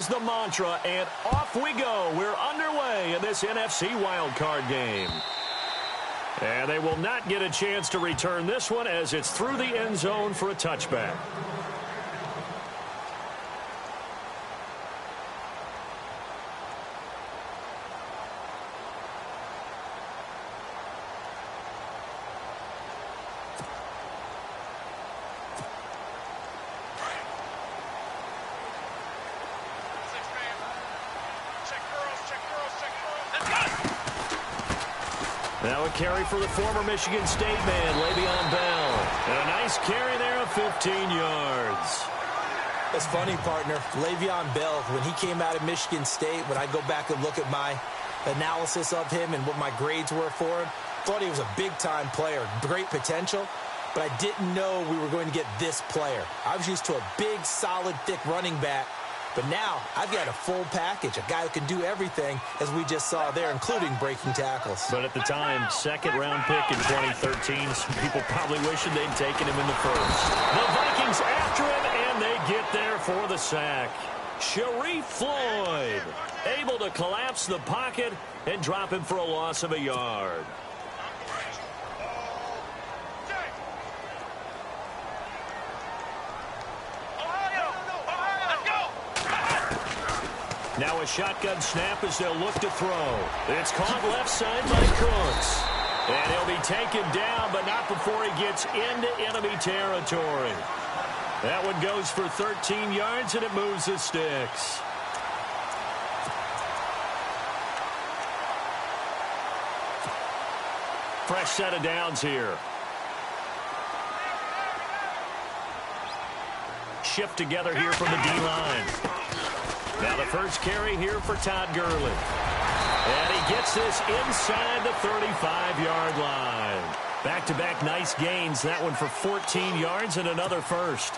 is the mantra, and off we go. We're underway in this NFC wildcard game. And they will not get a chance to return this one as it's through the end zone for a touchback. Now a carry for the former Michigan State man, Le'Veon Bell. And a nice carry there of 15 yards. That's funny, partner. Le'Veon Bell, when he came out of Michigan State, when I go back and look at my analysis of him and what my grades were for him, thought he was a big-time player, great potential, but I didn't know we were going to get this player. I was used to a big, solid, thick running back. But now, I've got a full package, a guy who can do everything, as we just saw there, including breaking tackles. But at the time, second-round pick in 2013, some people probably wishing they'd taken him in the first. The Vikings after him, and they get there for the sack. Sharif Floyd able to collapse the pocket and drop him for a loss of a yard. Now a shotgun snap as they'll look to throw. It's caught left side by Cooks. And he'll be taken down, but not before he gets into enemy territory. That one goes for 13 yards, and it moves the sticks. Fresh set of downs here. Shift together here from the D-line. Now the first carry here for Todd Gurley. And he gets this inside the 35-yard line. Back-to-back nice gains. That one for 14 yards and another first.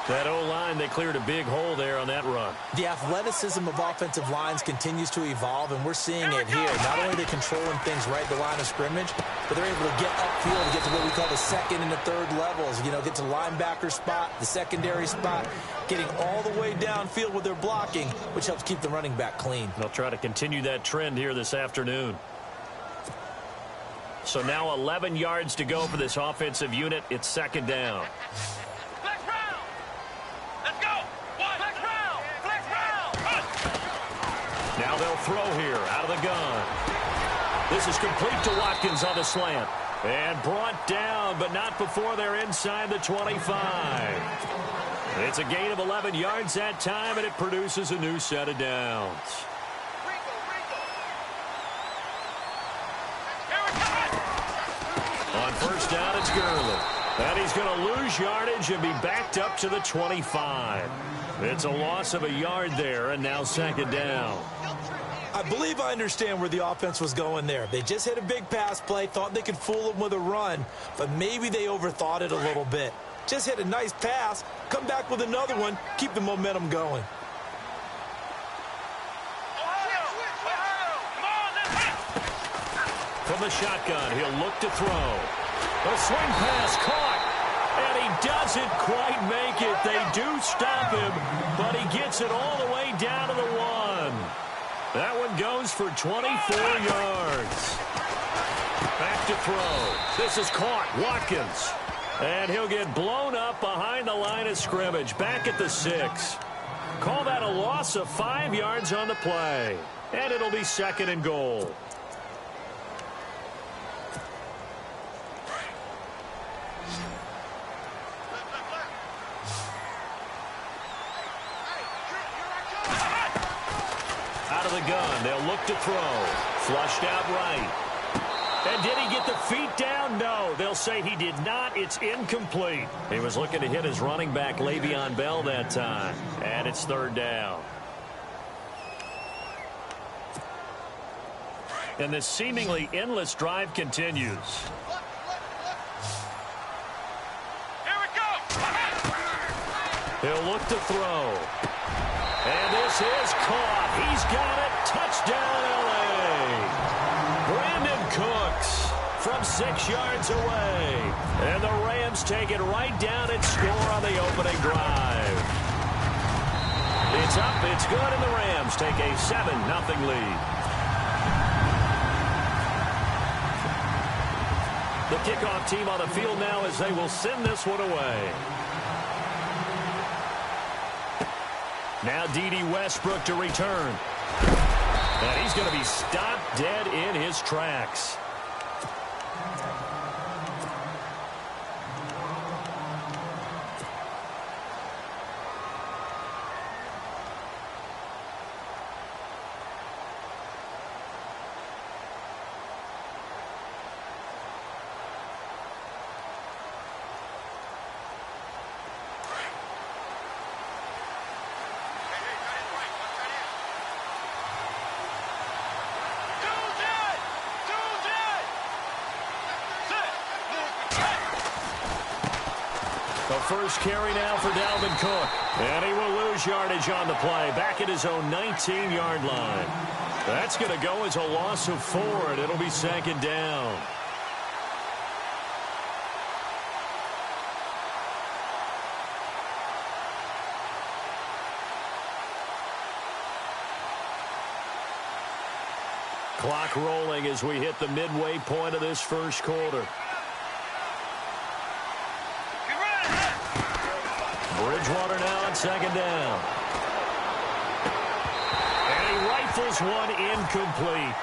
That O-line, they cleared a big hole there on that run. The athleticism of offensive lines continues to evolve, and we're seeing it here. Not only are they controlling things right at the line of scrimmage, but they're able to get upfield and get to what we call the second and the third levels. You know, get to linebacker spot, the secondary spot, getting all the way downfield with their blocking, which helps keep the running back clean. They'll try to continue that trend here this afternoon. So now 11 yards to go for this offensive unit. It's second down. Now they'll throw here out of the gun. This is complete to Watkins on the slant. And brought down, but not before they're inside the 25. It's a gain of 11 yards that time, and it produces a new set of downs. On first down, it's Gurley. And he's going to lose yardage and be backed up to the 25. It's a loss of a yard there, and now second down. I believe I understand where the offense was going there. They just hit a big pass play, thought they could fool them with a run, but maybe they overthought it a little bit. Just hit a nice pass, come back with another one, keep the momentum going. From the shotgun, he'll look to throw. A swing pass caught, and he doesn't quite make it. They do stop him, but he gets it all the way down to the 1. That one goes for 24 yards. Back to throw. This is caught. Watkins. And he'll get blown up behind the line of scrimmage. Back at the 6. Call that a loss of 5 yards on the play. And it'll be second and goal. Out of the gun, they'll look to throw. Flushed out right. And did he get the feet down? No, they'll say he did not. It's incomplete. He was looking to hit his running back, Le'Veon Bell, that time. And it's third down. And this seemingly endless drive continues. Here we go. He'll look to throw. And this is caught. He's got it. Touchdown, L.A. Brandon Cooks from 6 yards away. And the Rams take it right down and score on the opening drive. It's up, it's good, and the Rams take a 7-0 lead. The kickoff team on the field now as they will send this one away. Now D.D. Westbrook to return. And he's going to be stopped dead in his tracks. First carry now for Dalvin Cook. And he will lose yardage on the play. Back at his own 19-yard line. That's going to go as a loss of 4, and it'll be 2nd down. Clock rolling as we hit the midway point of this first quarter. Bridgewater now on 2nd down. And he rifles one incomplete.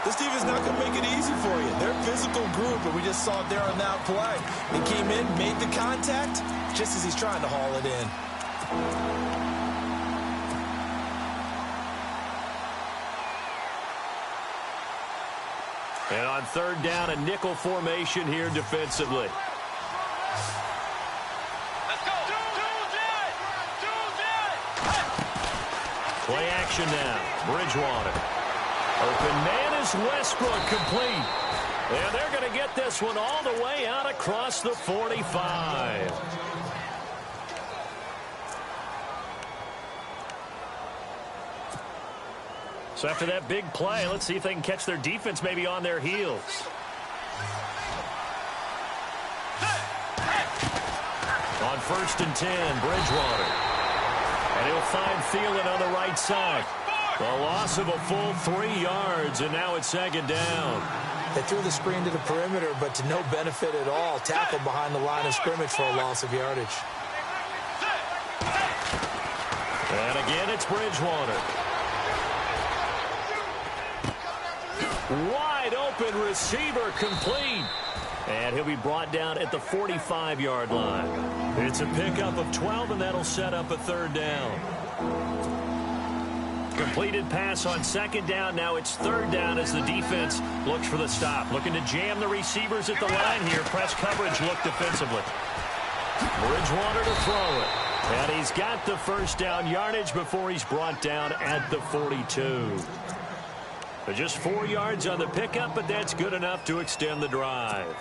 This defense is not going to make it easy for you. They're a physical group, and we just saw it there on that play. He came in, made the contact, just as he's trying to haul it in. And on 3rd down, a nickel formation here defensively. Play action now. Bridgewater. Open man is Westbrook, complete. And they're going to get this one all the way out across the 45. So after that big play, let's see if they can catch their defense maybe on their heels. On 1st and 10, Bridgewater. And he'll find Thielen on the right side. The loss of a full 3 yards, and now it's 2nd down. They threw the screen to the perimeter, but to no benefit at all. Tackled behind the line of scrimmage for a loss of yardage. And again, it's Bridgewater. Wide open receiver, complete. And he'll be brought down at the 45-yard line. It's a pickup of 12, and that'll set up a 3rd down. Completed pass on 2nd down. Now it's 3rd down as the defense looks for the stop. Looking to jam the receivers at the line here. Press coverage look defensively. Bridgewater to throw it. And he's got the 1st down yardage before he's brought down at the 42. Just 4 yards on the pickup, but that's good enough to extend the drive.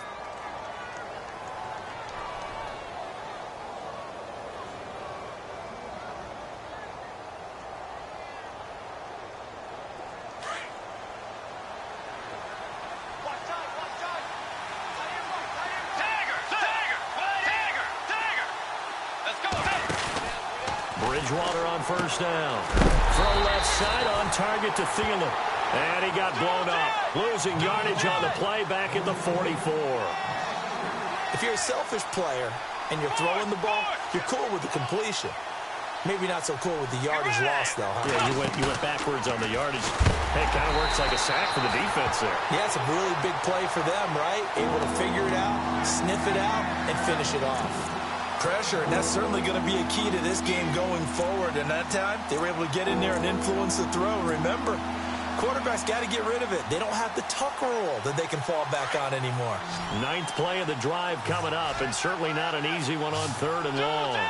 Bridgewater on 1st down. Throw left side on target to Thielen. And he got blown up. Losing yardage on the play back at the 44. If you're a selfish player and you're throwing the ball, you're cool with the completion. Maybe not so cool with the yardage loss, though, huh? Yeah, you went backwards on the yardage. Hey, it kind of works like a sack for the defense there. Yeah, it's a really big play for them, right? Able to figure it out, sniff it out, and finish it off. Pressure, and that's certainly going to be a key to this game going forward. And that time, they were able to get in there and influence the throw. Remember, quarterbacks got to get rid of it. They don't have the tuck rule that they can fall back on anymore. 9th play of the drive coming up, and certainly not an easy one on 3rd and long.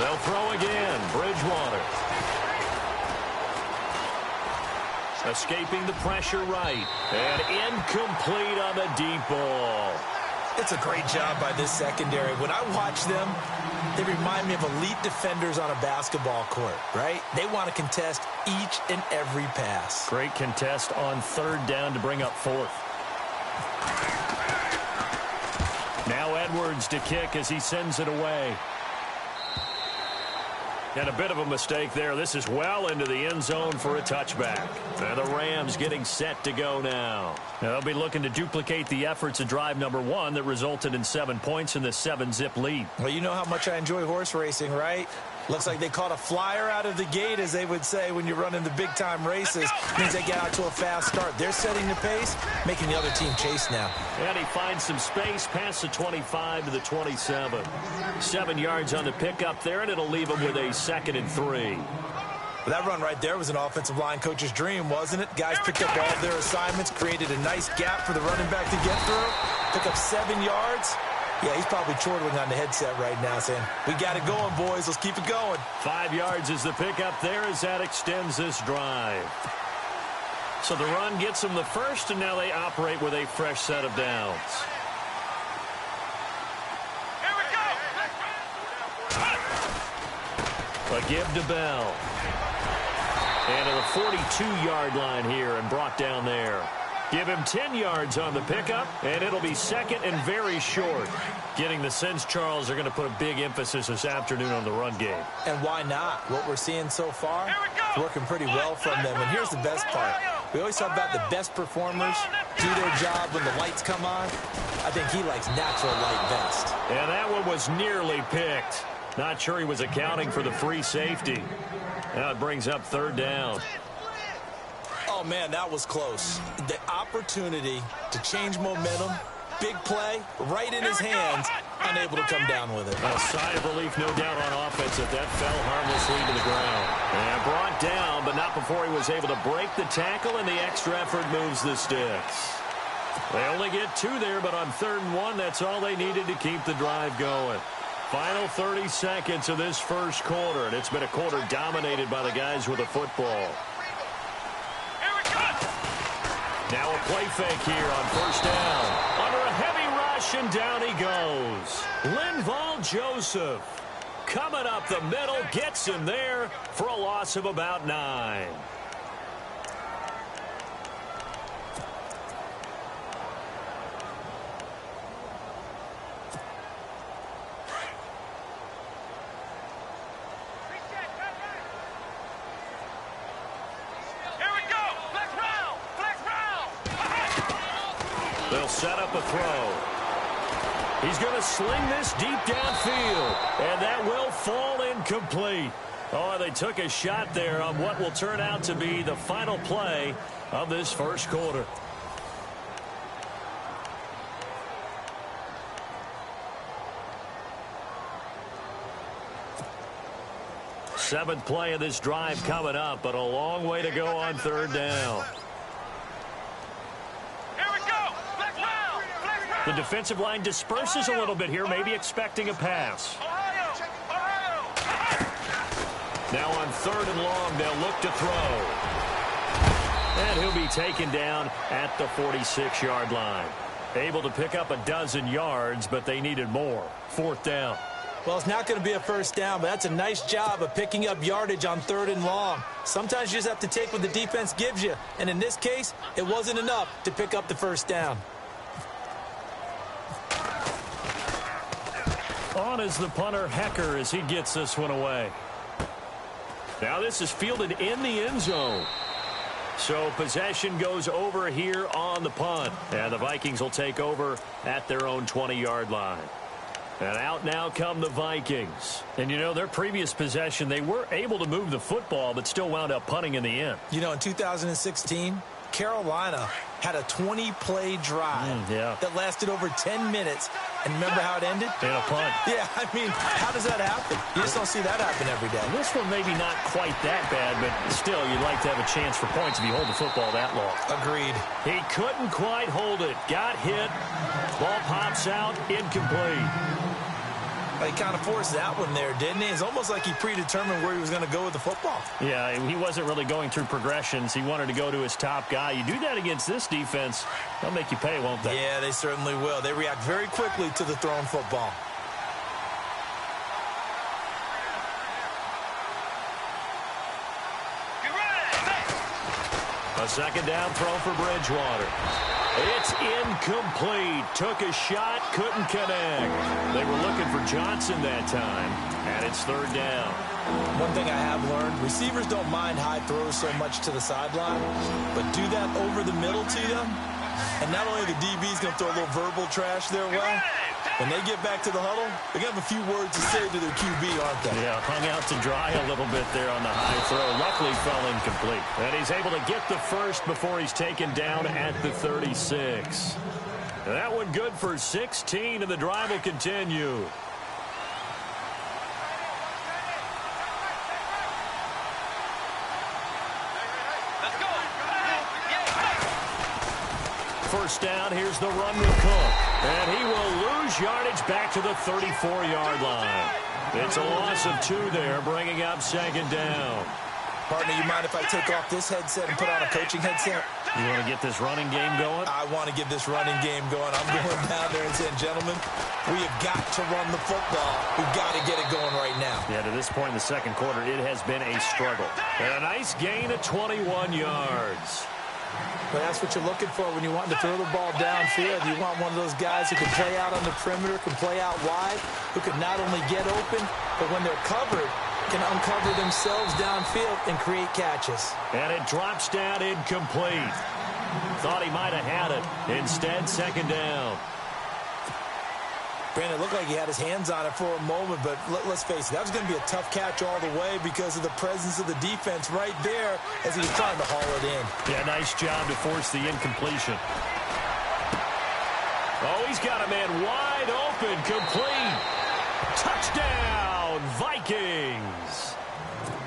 They'll throw again. Bridgewater. Escaping the pressure right. And incomplete on the deep ball. It's a great job by this secondary. When I watch them, they remind me of elite defenders on a basketball court, right? They want to contest each and every pass. Great contest on 3rd down to bring up 4th. Now Edwards yards to kick as he sends it away. And a bit of a mistake there. This is well into the end zone for a touchback. And the Rams getting set to go now. They'll be looking to duplicate the efforts of drive number 1 that resulted in 7 points in the 7-zip lead. Well, you know how much I enjoy horse racing, right? Looks like they caught a flyer out of the gate, as they would say when you're running the big-time races. Means they get out to a fast start. They're setting the pace, making the other team chase now. And he finds some space past the 25 to the 27. 7 yards on the pickup there, and it'll leave him with a 2nd and 3. But that run right there was an offensive line coach's dream, wasn't it? Guys picked up all of their assignments, created a nice gap for the running back to get through, pick up 7 yards. Yeah, he's probably chortling on the headset right now saying, we got it going, boys. Let's keep it going. 5 yards is the pickup there as that extends this drive. So the run gets them the first, and now they operate with a fresh set of downs. Here we go. A give to Bell. And to the 42-yard line here and brought down there. Give him 10 yards on the pickup, and it'll be 2nd and very short. Getting the sense, Charles, they're going to put a big emphasis this afternoon on the run game. And why not? What we're seeing so far is working pretty well from them. And here's the best part. We always talk about the best performers do their job when the lights come on. I think he likes natural light best. And that one was nearly picked. Not sure he was accounting for the free safety. Now it brings up 3rd down. Oh, man, that was close. The opportunity to change momentum, big play, right in his hands, unable to come down with it. A sigh of relief, no doubt, on offense that fell harmlessly to the ground. And brought down, but not before he was able to break the tackle, and the extra effort moves the sticks. They only get 2 there, but on 3rd and 1, that's all they needed to keep the drive going. Final 30 seconds of this first quarter, and it's been a quarter dominated by the guys with the football. Now a play fake here on 1st down. Under a heavy rush, and down he goes. Linval Joseph coming up the middle, gets him there for a loss of about 9. They'll set up a throw. He's going to sling this deep downfield, and that will fall incomplete. Oh, they took a shot there on what will turn out to be the final play of this first quarter. Seventh play of this drive coming up, but a long way to go on 3rd down. The defensive line disperses a little bit here, maybe expecting a pass. Now on 3rd and long, they'll look to throw. And he'll be taken down at the 46-yard line. Able to pick up a dozen yards, but they needed more. 4th down. Well, it's not going to be a first down, but that's a nice job of picking up yardage on 3rd and long. Sometimes you just have to take what the defense gives you. And in this case, it wasn't enough to pick up the first down. On is the punter, Hecker, as he gets this one away. Now this is fielded in the end zone. So possession goes over here on the punt. And the Vikings will take over at their own 20-yard line. And out now come the Vikings. And, you know, their previous possession, they were able to move the football, but still wound up punting in the end. You know, in 2016, Carolina had a 20-play drive that lasted over 10 minutes. And remember how it ended? In a punt. Yeah, I mean, how does that happen? You just don't see that happen every day. This one maybe not quite that bad, but still, you'd like to have a chance for points if you hold the football that long. Agreed. He couldn't quite hold it. Got hit. Ball pops out. Incomplete. He kind of forced that one there, didn't he? It's almost like he predetermined where he was going to go with the football. Yeah, he wasn't really going through progressions. He wanted to go to his top guy. You do that against this defense, they'll make you pay, won't they? Yeah, they certainly will. They react very quickly to the thrown football. A second down throw for Bridgewater. It's incomplete. Took a shot, couldn't connect. They were looking for Johnson that time, and it's third down. One thing I have learned, receivers don't mind high throws so much to the sideline, but do that over the middle to them, and not only the DB's going to throw a little verbal trash their way, when they get back to the huddle, they're going to have a few words to say to their QB, aren't they? Yeah, hung out to dry a little bit there on the high throw. Luckily fell incomplete. And he's able to get the first before he's taken down at the 36. That one good for 16, and the drive will continue. First down, here's the run with Cook. And he will lose yardage back to the 34-yard line. It's a loss of 2 there, bringing up second down. Partner, you mind if I take off this headset and put on a coaching headset? You want to get this running game going? I want to get this running game going. I'm going down there and saying, gentlemen, we have got to run the football. We've got to get it going right now. Yeah, to this point in the second quarter, it has been a struggle. And a nice gain of 21 yards. But that's what you're looking for when you want to throw the ball downfield. You want one of those guys who can play out on the perimeter, can play out wide, who can not only get open, but when they're covered, can uncover themselves downfield and create catches. And it drops down incomplete. Thought he might have had it. Instead, second down. Brandon, it looked like he had his hands on it for a moment, but let's face it, that was going to be a tough catch all the way because of the presence of the defense right there as he was trying to haul it in. Yeah, nice job to force the incompletion. Oh, he's got a man wide open, complete. Touchdown, Vikings.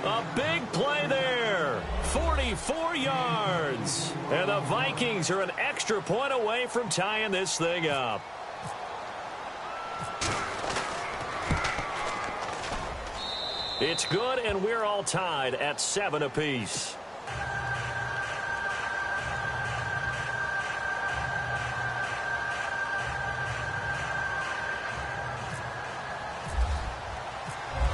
A big play there. 44 yards. And the Vikings are an extra point away from tying this thing up. It's good, and we're all tied at 7 apiece.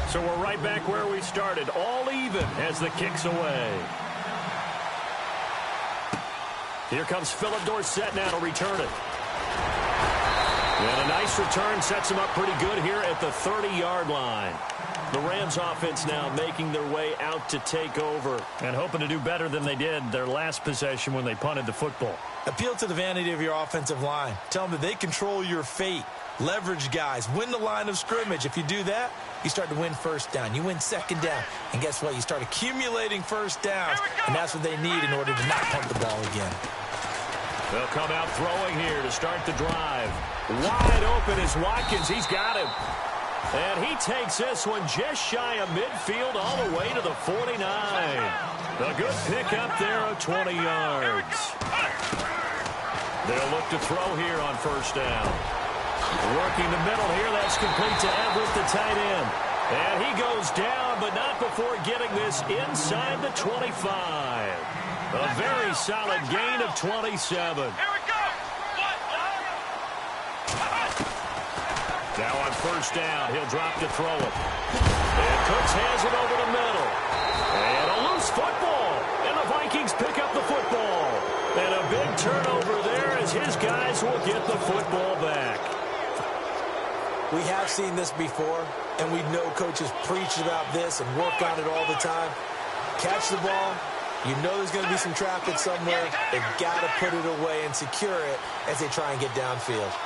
So we're right back where we started, all even as the kick's away. Here comes Philip Dorsett now to return it. And a nice return sets him up pretty good here at the 30-yard line. The Rams offense now making their way out to take over and hoping to do better than they did their last possession when they punted the football. Appeal to the vanity of your offensive line. Tell them that they control your fate. Leverage guys. Win the line of scrimmage. If you do that, you start to win first down. You win second down. And guess what? You start accumulating first downs. And that's what they need in order to not punt the ball again. They'll come out throwing here to start the drive. Wide open is Watkins. He's got him. And he takes this one just shy of midfield all the way to the 49. A good pickup there of 20 yards. They'll look to throw here on first down. Working the middle here. That's complete to Everett, the tight end. And he goes down, but not before getting this inside the 25. A very solid gain of 27. Now on first down, he'll drop to throw it. And Cooks has it over the middle. And a loose football. And the Vikings pick up the football. And a big turnover there as his guys will get the football back. We have seen this before, and we know coaches preach about this and work on it all the time. Catch the ball. You know there's going to be some traffic somewhere. They've got to put it away and secure it as they try and get downfield.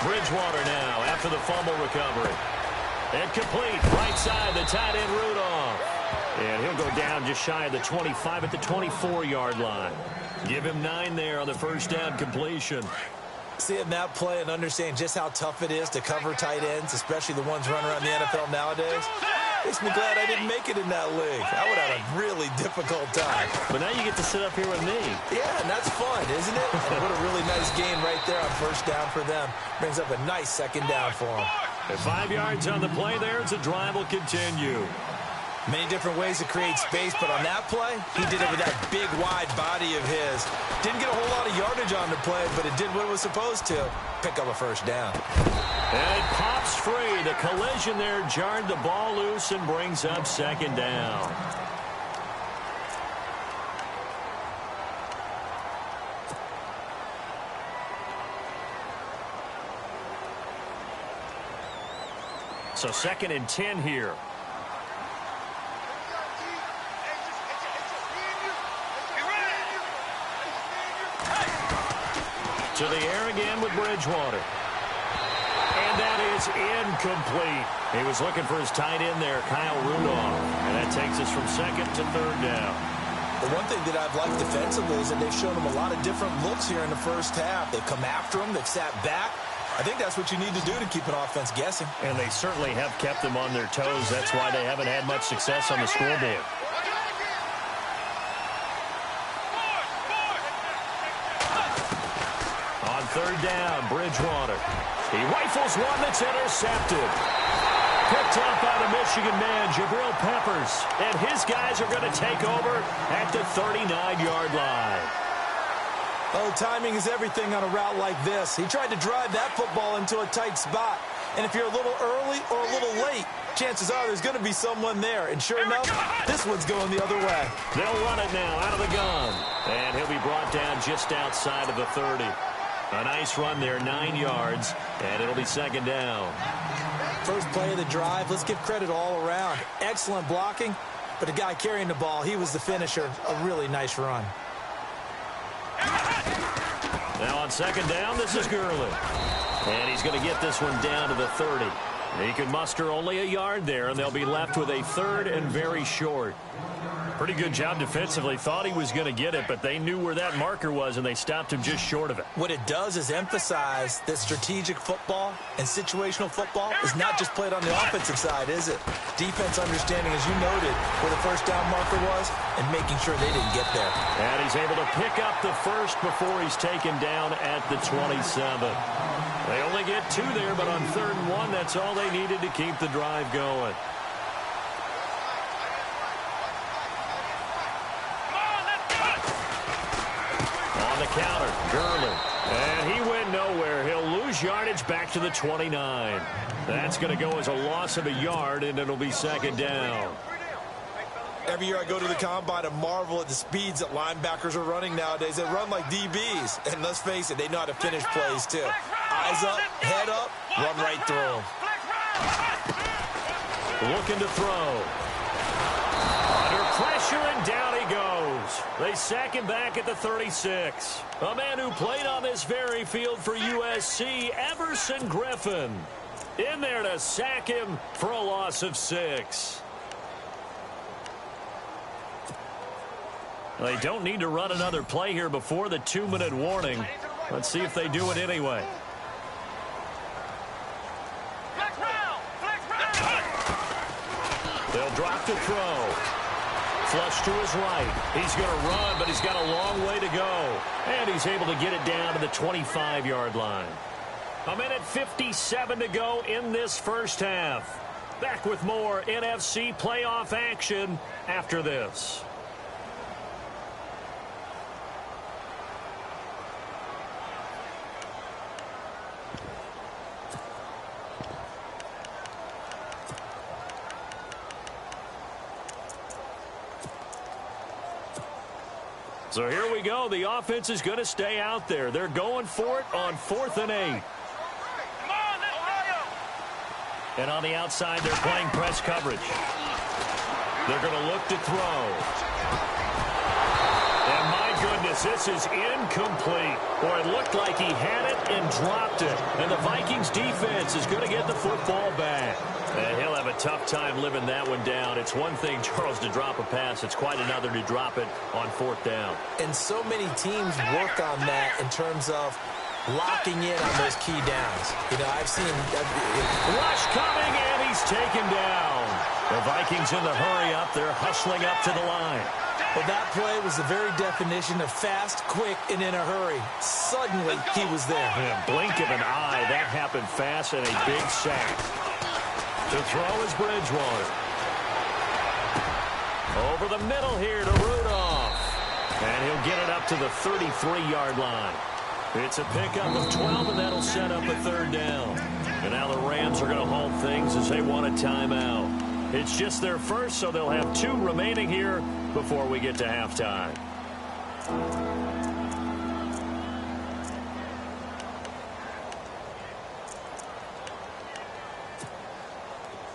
Bridgewater now after the fumble recovery. And complete. Right side, the tight end Rudolph. And he'll go down just shy of the 25 at the 24-yard line. Give him 9 there on the first down completion. Seeing that play and understand just how tough it is to cover tight ends, especially the ones running around the NFL nowadays, makes me glad I didn't make it in that league. I would have a really difficult time. But now you get to sit up here with me. Yeah, and that's fun, isn't it? And what a really nice gain right there on first down for them. Brings up a nice second down for them. At 5 yards on the play there, as the drive will continue. Many different ways to create space, but on that play, he did it with that big, wide body of his. Didn't get a whole lot of yardage on the play, but it did what it was supposed to. Pick up a first down. And it pops free. The collision there jarred the ball loose and brings up second down. So 2nd and 10 here. To the air again with Bridgewater. And that is incomplete. He was looking for his tight end there, Kyle Rudolph. And that takes us from 2nd to 3rd down. The one thing that I've liked defensively is that they've shown him a lot of different looks here in the first half. They've come after him. They've sat back. I think that's what you need to do to keep an offense guessing. And they certainly have kept them on their toes. That's why they haven't had much success on the scoreboard. On 3rd down, Bridgewater. He rifles one that's intercepted. Picked up by the Michigan man, Jabril Peppers. And his guys are going to take over at the 39-yard line. Oh, timing is everything on a route like this. He tried to drive that football into a tight spot. And if you're a little early or a little late, chances are there's going to be someone there. And sure enough, this one's going the other way. They'll run it now out of the gun. And he'll be brought down just outside of the 30. A nice run there, 9 yards, and it'll be 2nd down. First play of the drive, let's give credit all around. Excellent blocking, but the guy carrying the ball, he was the finisher. A really nice run. Now on 2nd down, this is Gurley. And he's going to get this one down to the 30. He can muster only a yard there, and they'll be left with a 3rd and very short. Pretty good job defensively. Thought he was going to get it, but they knew where that marker was, and they stopped him just short of it. What it does is emphasize that strategic football and situational football is not just played on the offensive side, is it? Defense understanding, as you noted, where the first down marker was and making sure they didn't get there. And he's able to pick up the first before he's taken down at the 27. They only get 2 there, but on 3rd and 1, that's all they needed to keep the drive going. Counter, Gurley, and he went nowhere. He'll lose yardage back to the 29. That's going to go as a loss of a yard, and it'll be 2nd down. Every year I go to the combine and marvel at the speeds that linebackers are running nowadays. They run like DBs, and let's face it, they know how to finish plays too. Eyes up, head up, run right through them. Looking to throw. Under pressure, and down he goes. They sack him back at the 36. A man who played on this very field for USC, Everson Griffin. In there to sack him for a loss of 6. They don't need to run another play here before the 2-minute warning. Let's see if they do it anyway. They'll drop to throw. Flush to his right. He's going to run, but he's got a long way to go. And he's able to get it down to the 25-yard line. 1:57 to go in this first half. Back with more NFC playoff action after this. So here we go. The offense is going to stay out there. They're going for it on 4th and 8. And on the outside, they're playing press coverage. They're going to look to throw. And my goodness, this is incomplete. Or it looked like he had it and dropped it. And the Vikings defense is going to get the football back. And he'll have a tough time living that one down. It's one thing, Charles, to drop a pass. It's quite another to drop it on 4th down. And so many teams work on that in terms of locking in on those key downs. You know, I've seen... Rush coming, and he's taken down. The Vikings in the hurry up. They're hustling up to the line. Well, that play was the very definition of fast, quick, and in a hurry. Suddenly, he was there. In a blink of an eye, that happened fast and a big sack. To throw is Bridgewater. Over the middle here to Rudolph. And he'll get it up to the 33-yard line. It's a pickup of 12, and that'll set up a 3rd down. And now the Rams are going to hold things as they want a timeout. It's just their first, so they'll have 2 remaining here before we get to halftime.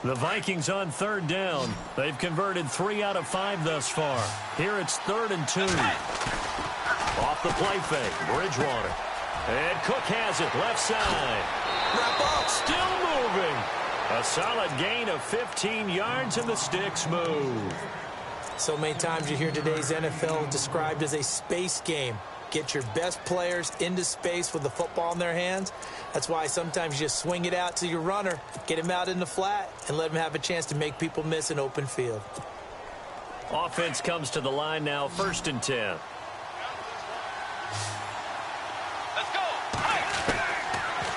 The Vikings on third down. They've converted 3 out of 5 thus far. Here it's 3rd and 2. Off the play fake, Bridgewater. And Cook has it, left side. Wrap up. Still moving. A solid gain of 15 yards, and the sticks move. So many times you hear today's NFL described as a space game. Get your best players into space with the football in their hands. That's why sometimes you just swing it out to your runner, get him out in the flat, and let him have a chance to make people miss an open field. Offense comes to the line now, 1st and 10. Let's go.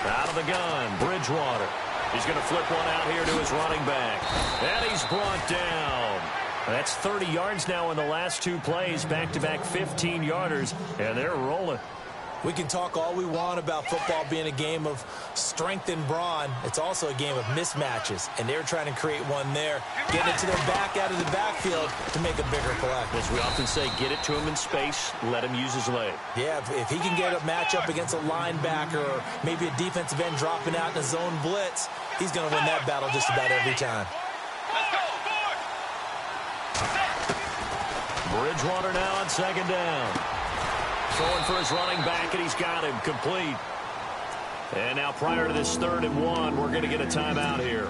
Out of the gun, Bridgewater. He's going to flip one out here to his running back. And he's brought down. That's 30 yards now in the last 2 plays, back-to-back 15-yarders, and they're rolling. We can talk all we want about football being a game of strength and brawn. It's also a game of mismatches, and they're trying to create one there, getting it to their back out of the backfield to make a bigger play. As we often say, get it to him in space, let him use his leg. Yeah, if he can get a matchup against a linebacker or maybe a defensive end dropping out in a zone blitz, he's going to win that battle just about every time. Let's go. Bridgewater now on 2nd down. Throwing for his running back, and he's got him complete. And now prior to this 3rd and 1, we're going to get a timeout here,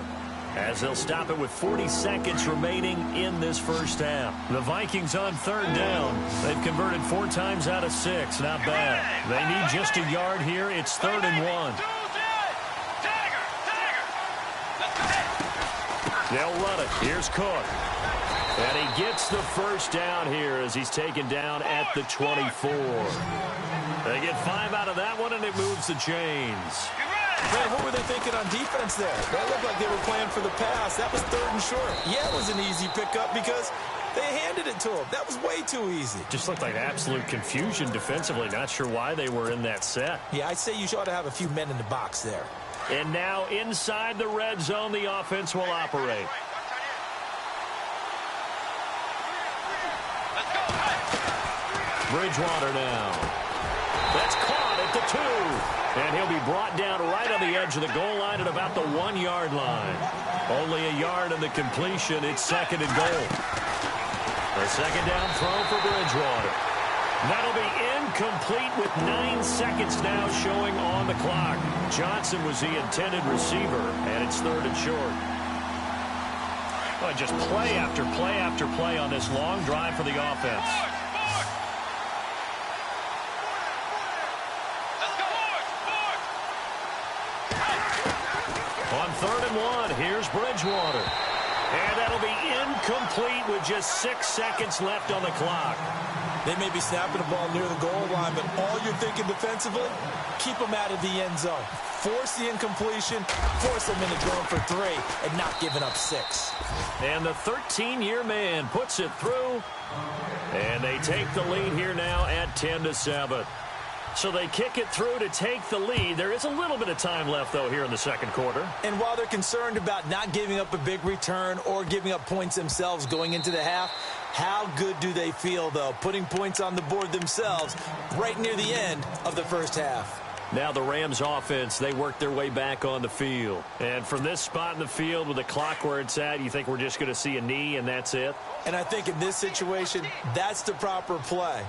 as they'll stop it with 40 seconds remaining in this first half. The Vikings on 3rd down. They've converted 4 times out of 6. Not bad. They need just a yard here. It's 3rd and 1. They'll run it. Here's Cook. And he gets the first down here as he's taken down at the 24. They get 5 out of that one, and it moves the chains. Man, what were they thinking on defense there? That looked like they were playing for the pass. That was 3rd and short. Yeah, it was an easy pickup because they handed it to him. That was way too easy. Just looked like absolute confusion defensively. Not sure why they were in that set. Yeah, I'd say you ought to have a few men in the box there. And now inside the red zone, the offense will operate. Bridgewater now. That's caught at the 2. And he'll be brought down right on the edge of the goal line at about the 1-yard line. Only a yard in the completion. It's 2nd and goal. A 2nd down throw for Bridgewater. That'll be incomplete with 9 seconds now showing on the clock. Johnson was the intended receiver, and it's 3rd and short. Well, just play after play after play on this long drive for the offense. On 3rd and 1, here's Bridgewater. And that'll be incomplete with just 6 seconds left on the clock. They may be snapping the ball near the goal line, but all you're thinking defensively, keep them out of the end zone. Force the incompletion, force them into going for 3, and not giving up 6. And the 13-year man puts it through. And they take the lead here now at 10-7. So they kick it through to take the lead. There is a little bit of time left, though, here in the 2nd quarter. And while they're concerned about not giving up a big return or giving up points themselves going into the half, how good do they feel, though, putting points on the board themselves right near the end of the first half? Now the Rams offense, they work their way back on the field. And from this spot in the field with the clock where it's at, you think we're just going to see a knee and that's it? And I think in this situation, that's the proper play.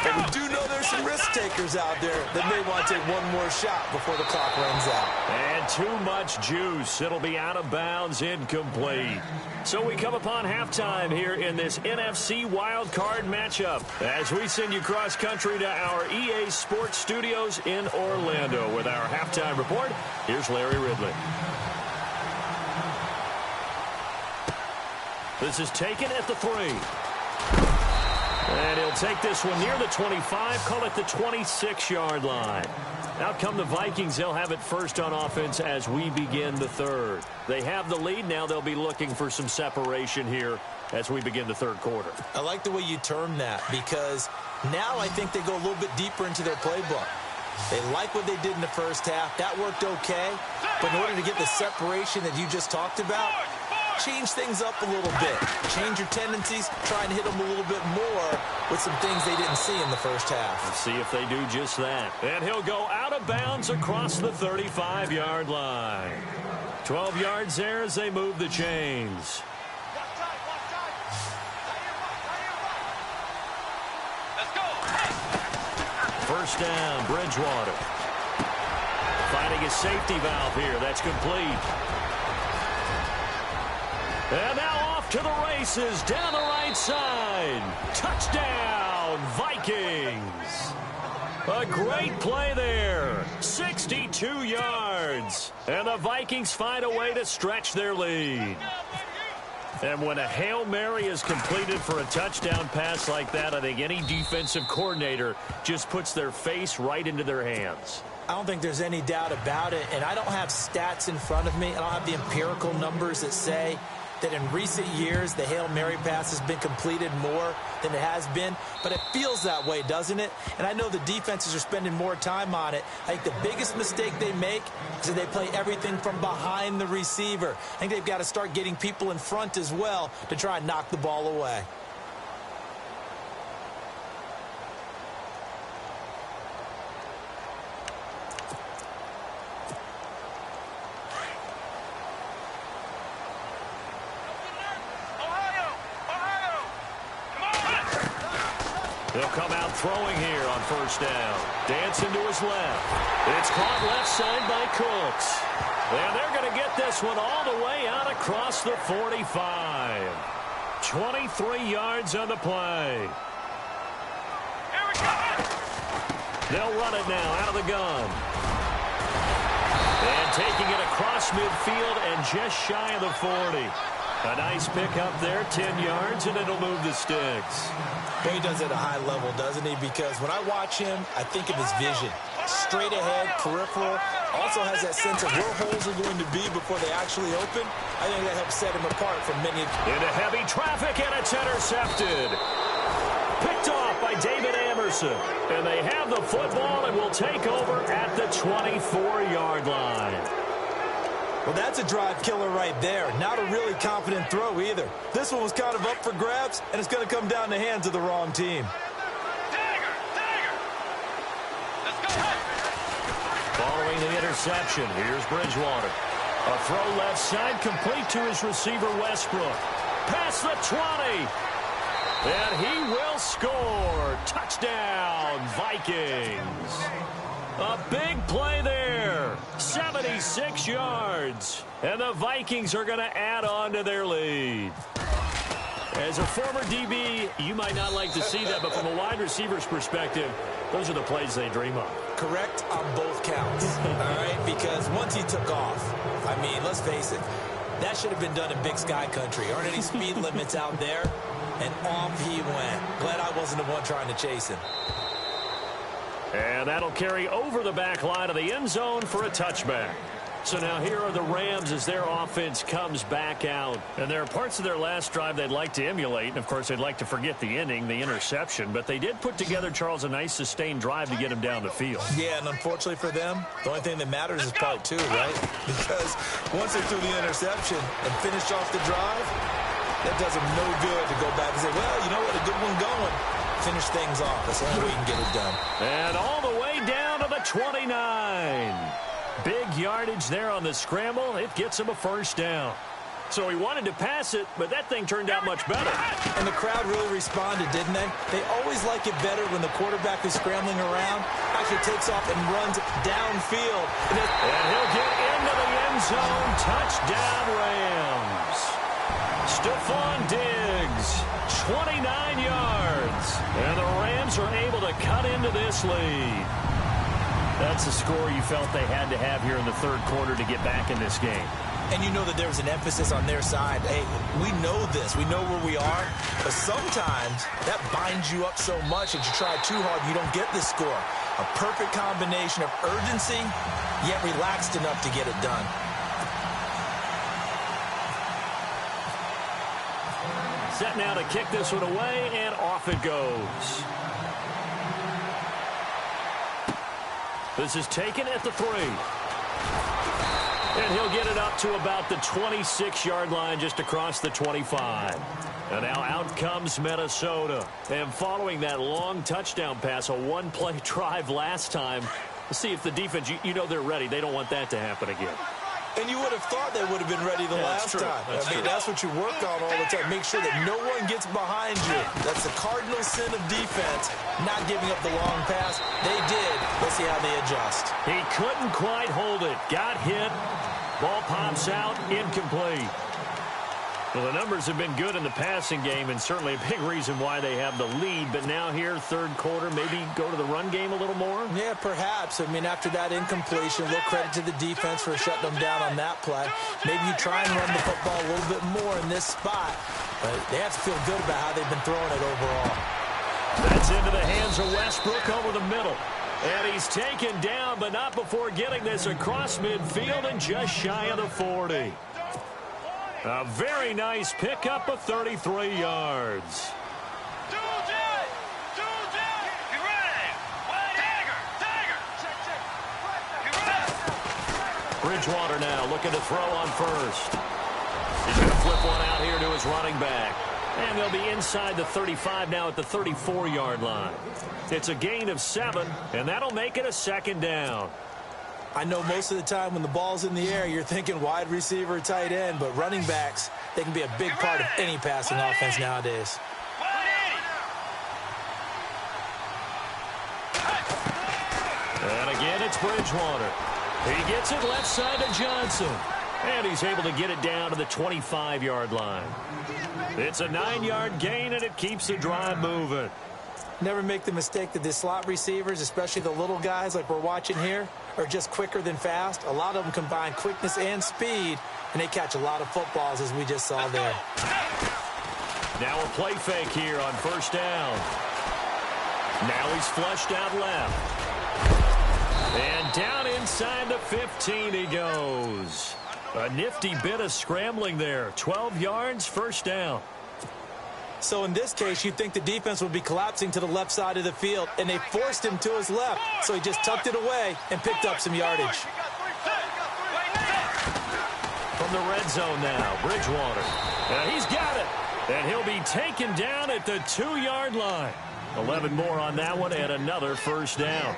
But we do know there's some risk takers out there that may want to take one more shot before the clock runs out. And too much juice. It'll be out of bounds, incomplete. So we come upon halftime here in this NFC wildcard matchup as we send you cross-country to our EA Sports Studios in Orlando with our halftime report. Here's Larry Ridley. This is taken at the 3. And he'll take this one near the 25, call it the 26-yard line. Out come the Vikings. They'll have it first on offense as we begin the 3rd. They have the lead. Now they'll be looking for some separation here as we begin the 3rd quarter. I like the way you term that because now I think they go a little bit deeper into their playbook. They like what they did in the first half. That worked okay. But in order to get the separation that you just talked about, change things up a little bit. Change your tendencies. Try and hit them a little bit more with some things they didn't see in the first half. Let's see if they do just that. And he'll go out of bounds across the 35-yard line. 12 yards there as they move the chains. Let's go. First down, Bridgewater. Finding a safety valve here. That's complete. And now off to the races down the right side. Touchdown, Vikings. A great play there. 62 yards. And the Vikings find a way to stretch their lead. And when a Hail Mary is completed for a touchdown pass like that, I think any defensive coordinator just puts their face right into their hands. I don't think there's any doubt about it, and I don't have stats in front of me. I don't have the empirical numbers that say that in recent years the Hail Mary pass has been completed more than it has been, but it feels that way, doesn't it? And I know the defenses are spending more time on it. I think the biggest mistake they make is that they play everything from behind the receiver. I think they've got to start getting people in front as well to try and knock the ball away. They'll come out throwing here on first down. Dancing to his left. It's caught left side by Cooks. And they're going to get this one all the way out across the 45. 23 yards on the play. Here we go. They'll run it now out of the gun. And taking it across midfield and just shy of the 40. A nice pickup there, 10 yards, and it'll move the sticks. Well, he does it at a high level, doesn't he? Because when I watch him, I think of his vision. Straight ahead, peripheral. Also has that sense of where holes are going to be before they actually open. I think that helps set him apart from many. Into heavy traffic, and it's intercepted. Picked off by David Amerson. And they have the football and will take over at the 24-yard line. Well, that's a drive killer right there. Not a really confident throw either. This one was kind of up for grabs, and it's going to come down in the hands of the wrong team. Dagger, dagger. Let's go. Following the interception, here's Bridgewater. A throw left side, complete to his receiver, Westbrook. Past the 20. And he will score. Touchdown, Vikings. A big play there. 76 yards. And the Vikings are going to add on to their lead. As a former DB, you might not like to see that, but from a wide receiver's perspective, those are the plays they dream of. Correct on both counts, all right? Because once he took off, I mean, let's face it, that should have been done in Big Sky country. Aren't any speed limits out there? And off he went. Glad I wasn't the one trying to chase him. And that'll carry over the back line of the end zone for a touchback. So now here are the Rams as their offense comes back out. And there are parts of their last drive they'd like to emulate. And, of course, they'd like to forget the ending, the interception. But they did put together, Charles, a nice sustained drive to get him down the field. Yeah, and unfortunately for them, the only thing that matters is part two, right? Because once they threw the interception and finished off the drive, that does them no good to go back and say, well, you know what, a good one going. Finish things off. That's the only way you can get it done. And all the way down to the 29. Big yardage there on the scramble. It gets him a first down. So he wanted to pass it, but that thing turned out much better. And the crowd really responded, didn't they? They always like it better when the quarterback is scrambling around, actually takes off and runs downfield. And he'll get into the end zone. Touchdown, Rams. Stephon Diggs, 29 yards. And the Rams are able to cut into this lead. That's a score you felt they had to have here in the third quarter to get back in this game. And you know that there was an emphasis on their side. Hey, we know this. We know where we are. But sometimes that binds you up so much that you try too hard and you don't get this score. A perfect combination of urgency, yet relaxed enough to get it done. Set now to kick this one away, and off it goes. This is taken at the 3. And he'll get it up to about the 26-yard line, just across the 25. And now out comes Minnesota. And following that long touchdown pass, a one-play drive last time, let's see if the defense, you know they're ready. They don't want that to happen again. And you would have thought they would have been ready the last time. That's what you work on all the time. Make sure that no one gets behind you. That's the cardinal sin of defense, not giving up the long pass. They did. Let's see how they adjust. He couldn't quite hold it. Got hit. Ball pops out. Incomplete. Well, the numbers have been good in the passing game, and certainly a big reason why they have the lead. But now here, third quarter, maybe go to the run game a little more? Yeah, perhaps. I mean, after that incompletion, a little credit to the defense for shutting them down on that play. Maybe you try and run the football a little bit more in this spot. But they have to feel good about how they've been throwing it overall. That's into the hands of Westbrook over the middle. And he's taken down, but not before getting this across midfield and just shy of the 40. A very nice pickup of 33 yards. Bridgewater now looking to throw on first. He's going to flip one out here to his running back. And they'll be inside the 35 now at the 34-yard line. It's a gain of 7, and that'll make it a second down. I know most of the time when the ball's in the air, you're thinking wide receiver, tight end, but running backs, they can be a big part of any passing offense nowadays. And again, it's Bridgewater. He gets it left side to Johnson. And he's able to get it down to the 25-yard line. It's a 9-yard gain, and it keeps the drive moving. Never make the mistake that the slot receivers, especially the little guys like we're watching here, are just quicker than fast. A lot of them combine quickness and speed, and they catch a lot of footballs, as we just saw there. Now a play fake here on first down. Now he's flushed out left. And down inside the 15 he goes. A nifty bit of scrambling there. 12 yards, first down. So in this case, you'd think the defense would be collapsing to the left side of the field, and they forced him to his left. So he just tucked it away and picked up some yardage. From the red zone now, Bridgewater. He's got it. And he'll be taken down at the 2-yard line. 11 more on that one and another first down.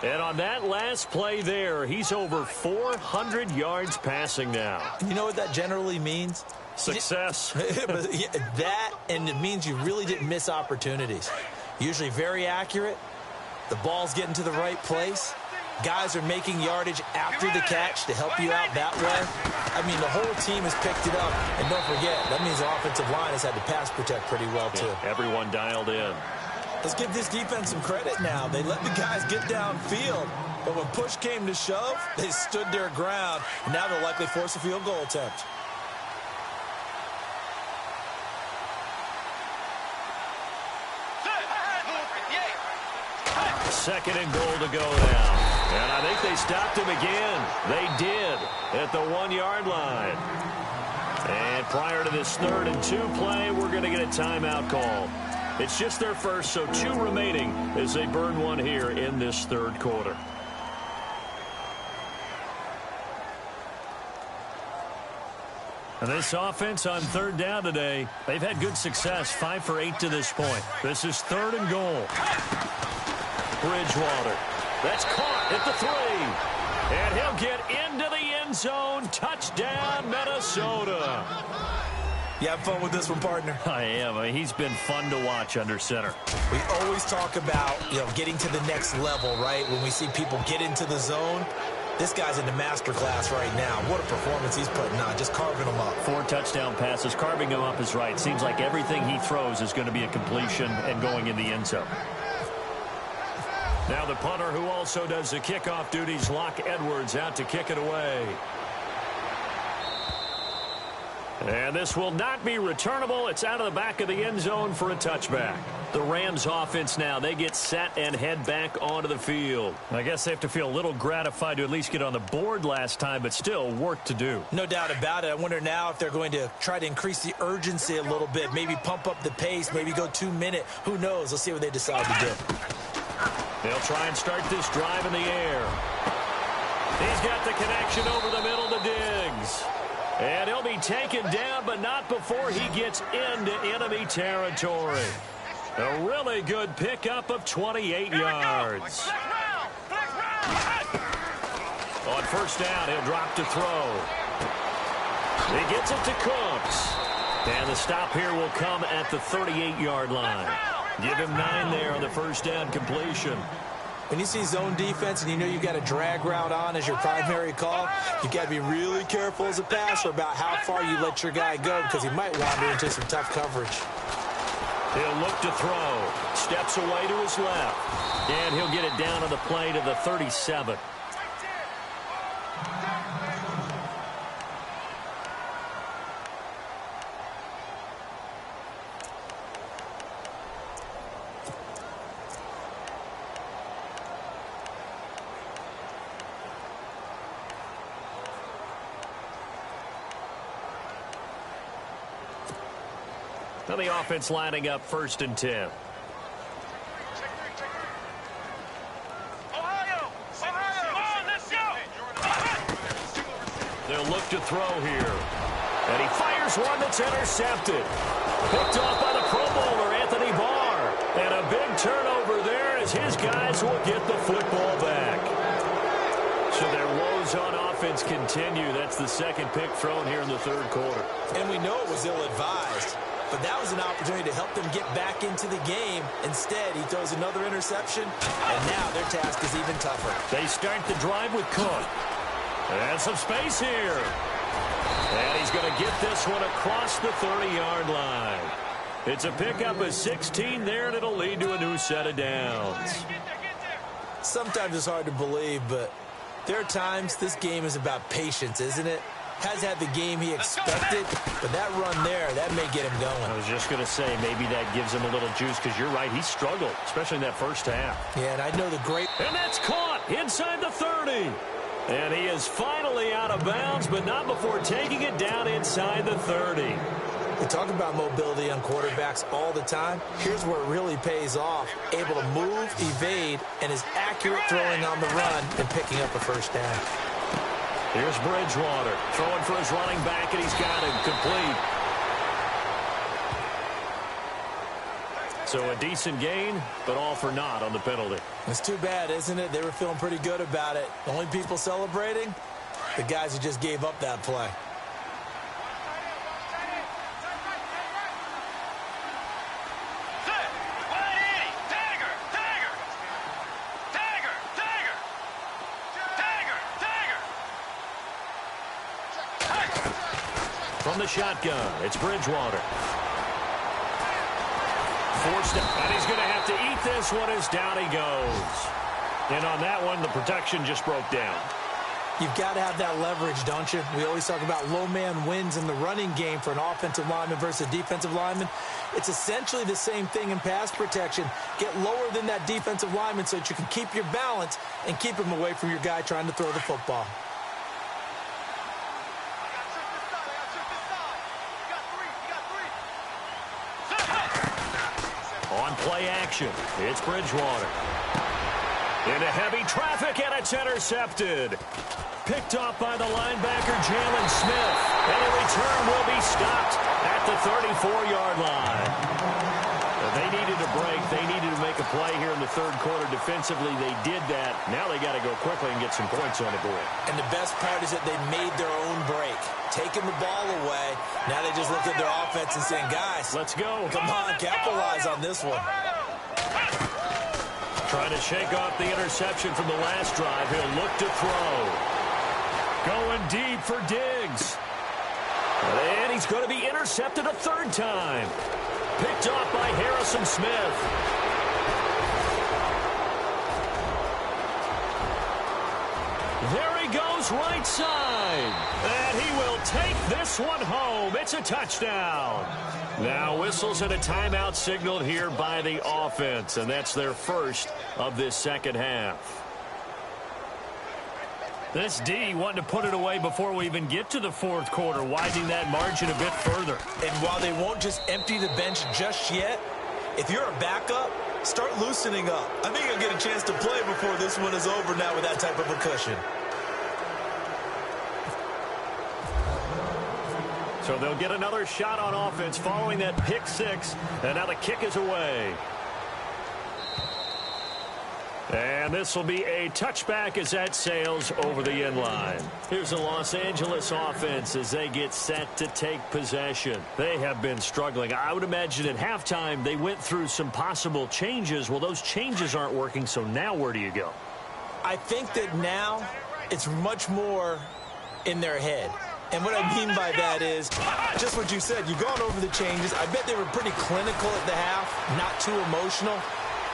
And on that last play there, he's over 400 yards passing now. You know what that generally means? Success. That, and it means you really didn't miss opportunities. Usually very accurate. The ball's getting to the right place. Guys are making yardage after the catch to help you out that way. I mean, the whole team has picked it up. And don't forget, that means the offensive line has had to pass protect pretty well, too. Yeah, everyone dialed in. Let's give this defense some credit now. They let the guys get downfield. But when push came to shove, they stood their ground. And now they'll likely force a field goal attempt. Second and goal to go now. And I think they stopped him again. They did at the 1-yard line. And prior to this 3rd and 2 play, we're going to get a timeout call. It's just their first, so 2 remaining as they burn one here in this 3rd quarter. And this offense on 3rd down today, they've had good success, 5 for 8 to this point. This is 3rd and goal. Bridgewater. That's caught at the 3. And he'll get into the end zone. Touchdown, Minnesota. You have fun with this one, partner? I am. I mean, he's been fun to watch under center. We always talk about, getting to the next level, right? When we see people get into the zone, this guy's in the master class right now. What a performance he's putting on, just carving them up. 4 touchdown passes. Carving them up is right. Seems like everything he throws is going to be a completion and going in the end zone. Now the punter who also does the kickoff duties, Locke Edwards, out to kick it away. And this will not be returnable. It's out of the back of the end zone for a touchback. The Rams offense now, they get set and head back onto the field. I guess they have to feel a little gratified to at least get on the board last time, but still work to do. No doubt about it. I wonder now if they're going to try to increase the urgency a little bit, maybe pump up the pace, maybe go 2-minute. Who knows? Let's see what they decide to do. They'll try and start this drive in the air. He's got the connection over the middle to Diggs. And he'll be taken down, but not before he gets into enemy territory. A really good pickup of 28 yards. On first down, he'll drop to throw. He gets it to Cooks. And the stop here will come at the 38-yard line. Give him 9 there on the first down completion. When you see zone defense and you know you got a drag route on as your primary call, you got to be really careful as a passer about how far you let your guy go because he might wander into some tough coverage. He'll look to throw. Steps away to his left. And he'll get it down on the play to the 37. Now the offense lining up 1st and 10. They'll look to throw here. And he fires one that's intercepted. Picked off by the Pro Bowler, Anthony Barr. And a big turnover there as his guys will get the football back. So their woes on offense continue. That's the second pick thrown here in the 3rd quarter. And we know it was ill-advised. But that was an opportunity to help them get back into the game. Instead, he throws another interception, and now their task is even tougher. They start the drive with Cook. And some space here. And he's going to get this one across the 30-yard line. It's a pickup of 16 there, and it'll lead to a new set of downs. Sometimes it's hard to believe, but there are times this game is about patience, isn't it? Has had the game he expected, but that run there, that may get him going. I was just going to say, maybe that gives him a little juice, because you're right, he struggled, especially in that first half. Yeah, and I know the great... And that's caught inside the 30. And he is finally out of bounds, but not before taking it down inside the 30. We talk about mobility on quarterbacks all the time. Here's where it really pays off. Able to move, evade, and is accurate throwing on the run and picking up a first down. Here's Bridgewater throwing for his running back, and he's got him complete. So a decent gain, but all for naught on the penalty. It's too bad, isn't it? They were feeling pretty good about it. The only people celebrating, the guys who just gave up that play. From the shotgun, it's Bridgewater. Forced it, and he's going to have to eat this one as down he goes. And on that one, the protection just broke down. You've got to have that leverage, don't you? We always talk about low man wins in the running game for an offensive lineman versus a defensive lineman. It's essentially the same thing in pass protection. Get lower than that defensive lineman so that you can keep your balance and keep him away from your guy trying to throw the football. On play action, it's Bridgewater. Into heavy traffic, and it's intercepted. Picked off by the linebacker, Jalen Smith. And a return will be stopped at the 34-yard line. They needed a break. They needed to make a play here in the 3rd quarter. Defensively, they did that. Now they got to go quickly and get some points on the board. And the best part is that they made their own break. Taking the ball away. Now they just look at their offense and saying, guys, let's go. Come on, capitalize on this one. Trying to shake off the interception from the last drive. He'll look to throw. Going deep for Diggs. And he's going to be intercepted a 3rd time. Picked off by Harrison Smith. There he goes right side. And he will take this one home. It's a touchdown. Now whistles and a timeout signaled here by the offense. And that's their first of this 2nd half. This D wanting to put it away before we even get to the 4th quarter, widening that margin a bit further. And while they won't just empty the bench just yet, if you're a backup, start loosening up. I think you'll get a chance to play before this one is over now with that type of a cushion. So they'll get another shot on offense following that pick 6, and now the kick is away. And this will be a touchback as that sails over the inline. Here's the Los Angeles offense as they get set to take possession. They have been struggling. I would imagine at halftime they went through some possible changes. Well, those changes aren't working, so now where do you go? I think that now it's much more in their head. And what I mean by that is just what you said. You've gone over the changes. I bet they were pretty clinical at the half, not too emotional.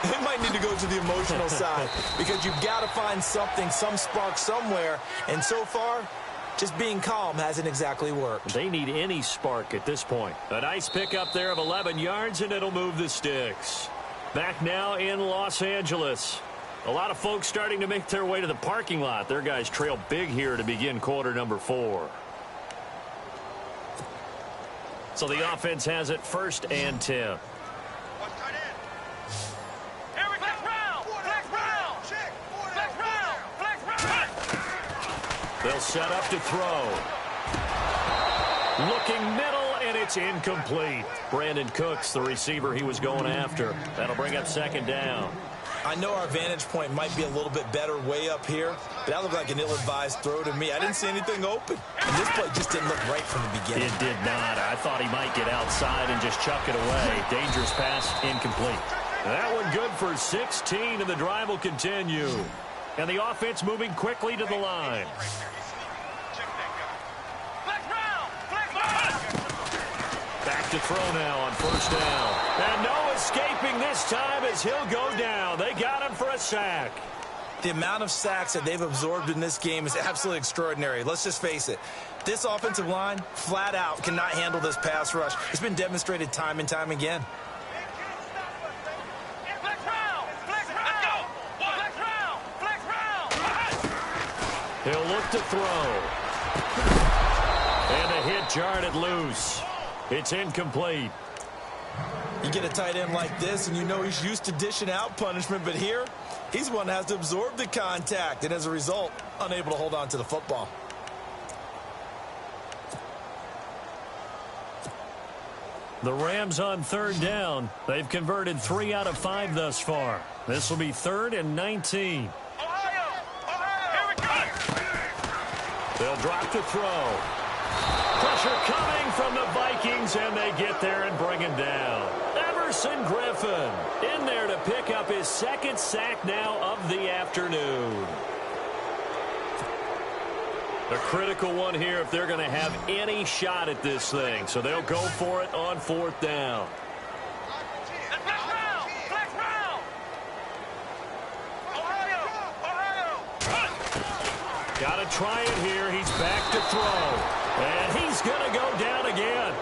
They might need to go to the emotional side because you've got to find something, some spark somewhere. And so far, just being calm hasn't exactly worked. They need any spark at this point. A nice pickup there of 11 yards, and it'll move the sticks. Back now in Los Angeles. A lot of folks starting to make their way to the parking lot. Their guys trail big here to begin quarter number 4. So the offense has it 1st and 10. They'll set up to throw. Looking middle, and it's incomplete. Brandon Cooks, the receiver he was going after. That'll bring up 2nd down. I know our vantage point might be a little bit better way up here, but that looked like an ill-advised throw to me. I didn't see anything open. And this play just didn't look right from the beginning. It did not. I thought he might get outside and just chuck it away. Dangerous pass, incomplete. That one good for 16, and the drive will continue. And the offense moving quickly to the line. Back to throw now on 1st down. And no escaping this time as he'll go down. They got him for a sack. The amount of sacks that they've absorbed in this game is absolutely extraordinary. Let's just face it. This offensive line, flat out, cannot handle this pass rush. It's been demonstrated time and time again. He'll look to throw. And the hit jarred it loose. It's incomplete. You get a tight end like this, and you know he's used to dishing out punishment, but here, he's the one that has to absorb the contact, and as a result, unable to hold on to the football. The Rams on 3rd down. They've converted 3 out of 5 thus far. This will be 3rd and 19. They'll drop to throw. Pressure coming from the Vikings, and they get there and bring him down. Everson Griffin in there to pick up his 2nd sack now of the afternoon. A critical one here if they're going to have any shot at this thing. So they'll go for it on 4th down. Got to try it here. He's back to throw. And he's going to go down again.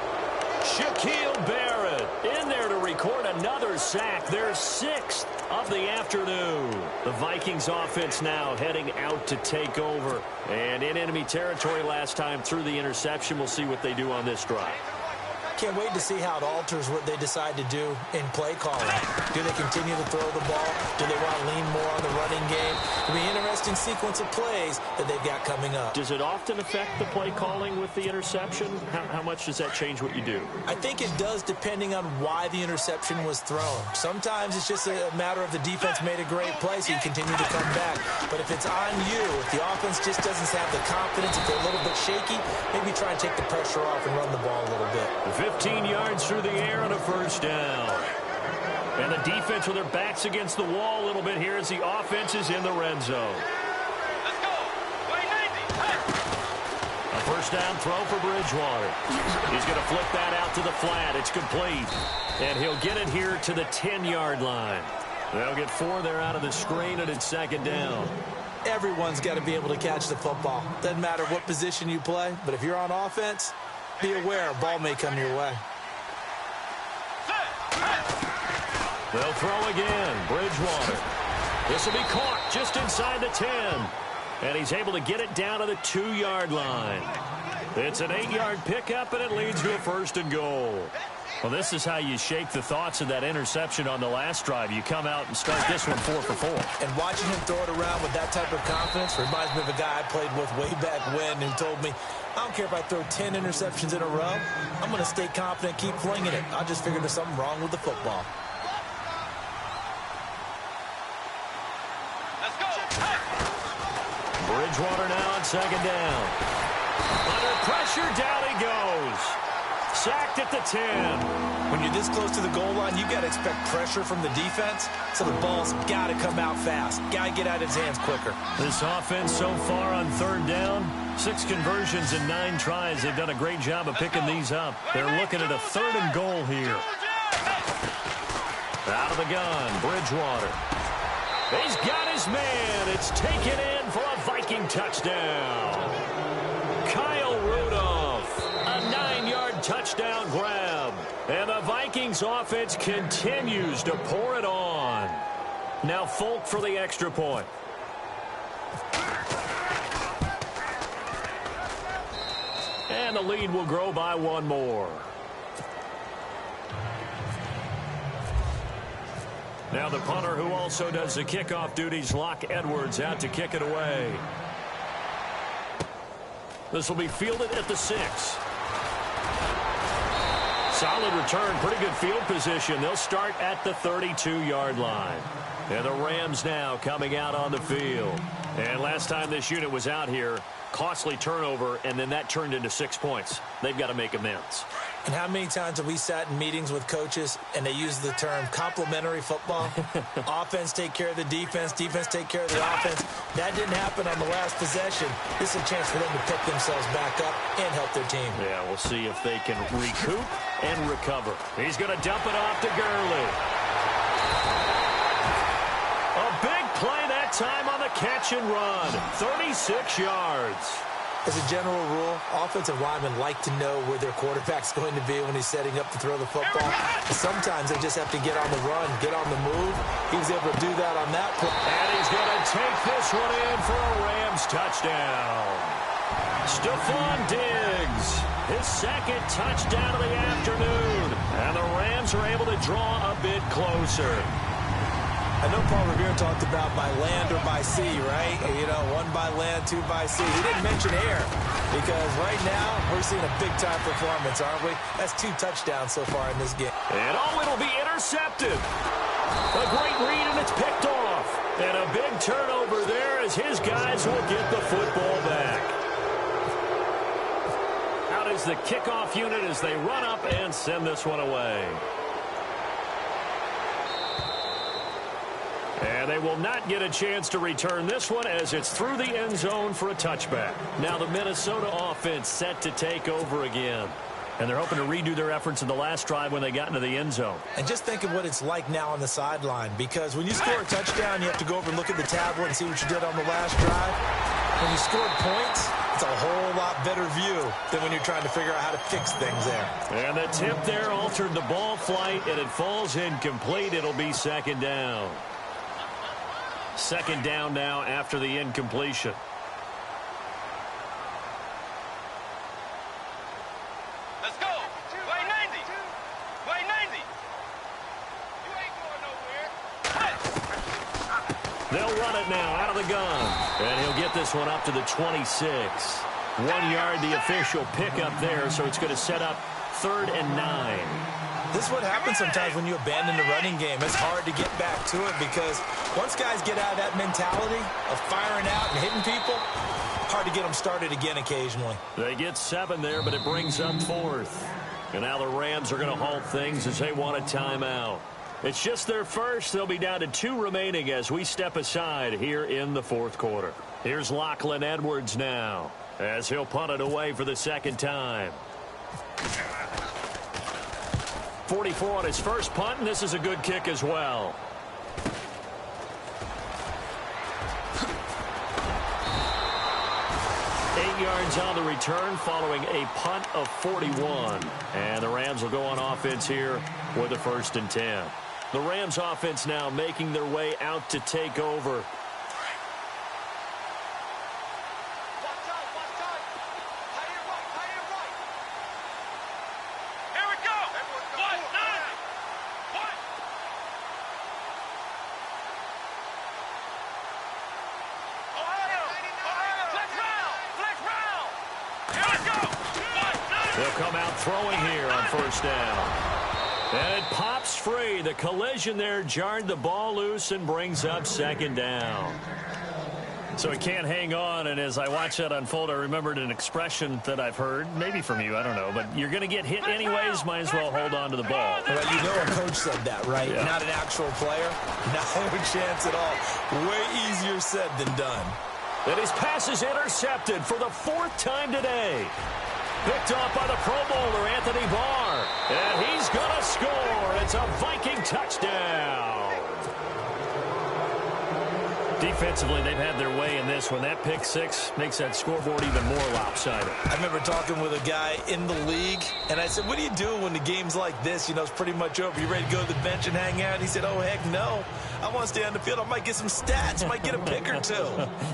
Shaquille Barrett in there to record another sack. Their 6th of the afternoon. The Vikings offense now heading out to take over. And in enemy territory last time through the interception. We'll see what they do on this drive. Can't wait to see how it alters what they decide to do in play calling. Do they continue to throw the ball? Do they want to lean more on the running game? It'll be an interesting sequence of plays that they've got coming up. Does it often affect the play calling with the interception? How much does that change what you do? I think it does depending on why the interception was thrown. Sometimes it's just a matter of the defense made a great play, so you continue to come back. But if it's on you, if the offense just doesn't have the confidence, if they're a little bit shaky, maybe try and take the pressure off and run the ball a little bit. 15 yards through the air on a 1st down. And the defense with their backs against the wall a little bit here as the offense is in the red zone. Let's go. A 1st down throw for Bridgewater. He's going to flip that out to the flat. It's complete. And he'll get it here to the 10-yard line. They'll get 4 there out of the screen, and it's 2nd down. Everyone's got to be able to catch the football. Doesn't matter what position you play, but if you're on offense, be aware a ball may come your way. They'll throw again. Bridgewater. This will be caught just inside the 10. And he's able to get it down to the 2-yard line. It's an 8-yard pickup, and it leads to a 1st and goal. Well, this is how you shake the thoughts of that interception on the last drive. You come out and start this one 4 for 4. And watching him throw it around with that type of confidence reminds me of a guy I played with way back when who told me, I don't care if I throw 10 interceptions in a row. I'm going to stay confident, keep flinging it. I just figured there's something wrong with the football. Bridgewater now on second down. Under pressure, down he goes. Sacked at the 10. When you're this close to the goal line, you got to expect pressure from the defense, so the ball's got to come out fast. Got to get out of his hands quicker. This offense so far on third down, 6 conversions and 9 tries. They've done a great job of picking these up. They're looking at a 3rd and goal here. Out of the gun, Bridgewater. He's got his man. It's taken in for a Viking touchdown. Kyle Rudolph, a 9-yard touchdown grab. And the Vikings offense continues to pour it on. Now Folk for the extra point. And the lead will grow by 1 more. Now the punter who also does the kickoff duties, Locke Edwards, out to kick it away. This will be fielded at the 6. Solid return, pretty good field position. They'll start at the 32-yard line. And the Rams now coming out on the field. And last time this unit was out here, costly turnover, and then that turned into 6 points. They've got to make amends. And how many times have we sat in meetings with coaches and they use the term complementary football? Offense take care of the defense, defense take care of the offense. That didn't happen on the last possession. This is a chance for them to pick themselves back up and help their team. Yeah, we'll see if they can recoup and recover. He's going to dump it off to Gurley. A big play that time on the catch and run. 36 yards. As a general rule, offensive linemen like to know where their quarterback's going to be when he's setting up to throw the football. Sometimes they just have to get on the run, get on the move. He was able to do that on that play. And he's going to take this one in for a Rams touchdown. Stephon Diggs, his 2nd touchdown of the afternoon. And the Rams are able to draw a bit closer. I know Paul Revere talked about by land or by sea, right? You know, 1 by land, 2 by sea. He didn't mention air because right now we're seeing a big-time performance, aren't we? That's 2 touchdowns so far in this game. And it'll be intercepted. A great read, and it's picked off. And a big turnover there as his guys will get the football back. Out is the kickoff unit as they run up and send this one away. And they will not get a chance to return this one as it's through the end zone for a touchback. Now the Minnesota offense set to take over again. And they're hoping to redo their efforts in the last drive when they got into the end zone. And just think of what it's like now on the sideline. Because when you score a touchdown, you have to go over and look at the tablet and see what you did on the last drive. When you scored points, it's a whole lot better view than when you're trying to figure out how to fix things there. And the tip there altered the ball flight, and it falls incomplete. It'll be 2nd down. 2nd down now after the incompletion. Let's go. Way 90. Way 90. You ain't going nowhere. They'll run it now out of the gun. And he'll get this one up to the 26. 1 yard, the official pickup there, so it's going to set up 3rd and 9. This is what happens sometimes when you abandon the running game. It's hard to get back to it because once guys get out of that mentality of firing out and hitting people, hard to get them started again occasionally. They get 7 there, but it brings up 4th. And now the Rams are going to halt things as they want a timeout. It's just their first. They'll be down to 2 remaining as we step aside here in the 4th quarter. Here's Lachlan Edwards now as he'll punt it away for the 2nd time. 44 on his first punt, and this is a good kick as well. Eight yards on the return following a punt of 41. And the Rams will go on offense here with a 1st and 10. The Rams offense now making their way out to take over. Throwing here on 1st down. And it pops free. The collision there jarred the ball loose and brings up 2nd down. So he can't hang on, and as I watch that unfold, I remembered an expression that I've heard, maybe from you, I don't know, but you're going to get hit anyways, might as well hold on to the ball. Well, you know a coach said that, right? Yeah. Not an actual player. No chance at all. Way easier said than done. And his pass is intercepted for the 4th time today. Picked off by the Pro Bowler, Anthony Barr. And he's going to score. It's a Viking touchdown. Defensively, they've had their way in this one. That pick six makes that scoreboard even more lopsided. I remember talking with a guy in the league, and I said, what do you do when the game's like this? You know, it's pretty much over. You ready to go to the bench and hang out? He said, oh, heck no. I want to stay on the field. I might get some stats. Might get a pick or two.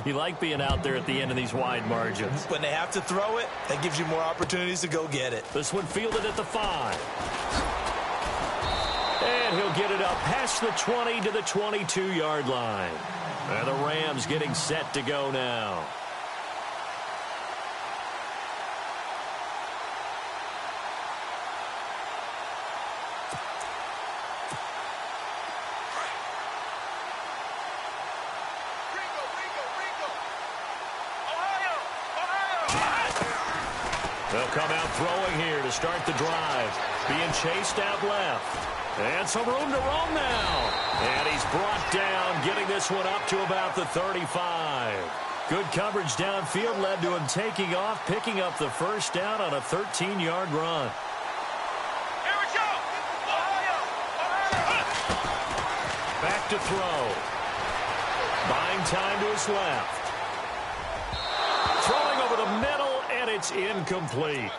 You like being out there at the end of these wide margins. When they have to throw it, that gives you more opportunities to go get it. This one fielded at the 5. And he'll get it up past the 20 to the 22-yard line. And the Rams getting set to go now. They'll come out throwing here to start the drive. Being chased out left. And some room to roam now. And he's brought down, getting this one up to about the 35. Good coverage downfield led to him taking off, picking up the first down on a 13-yard run. Here we go. Back to throw. Buying time to his left. Throwing over the middle, and it's incomplete.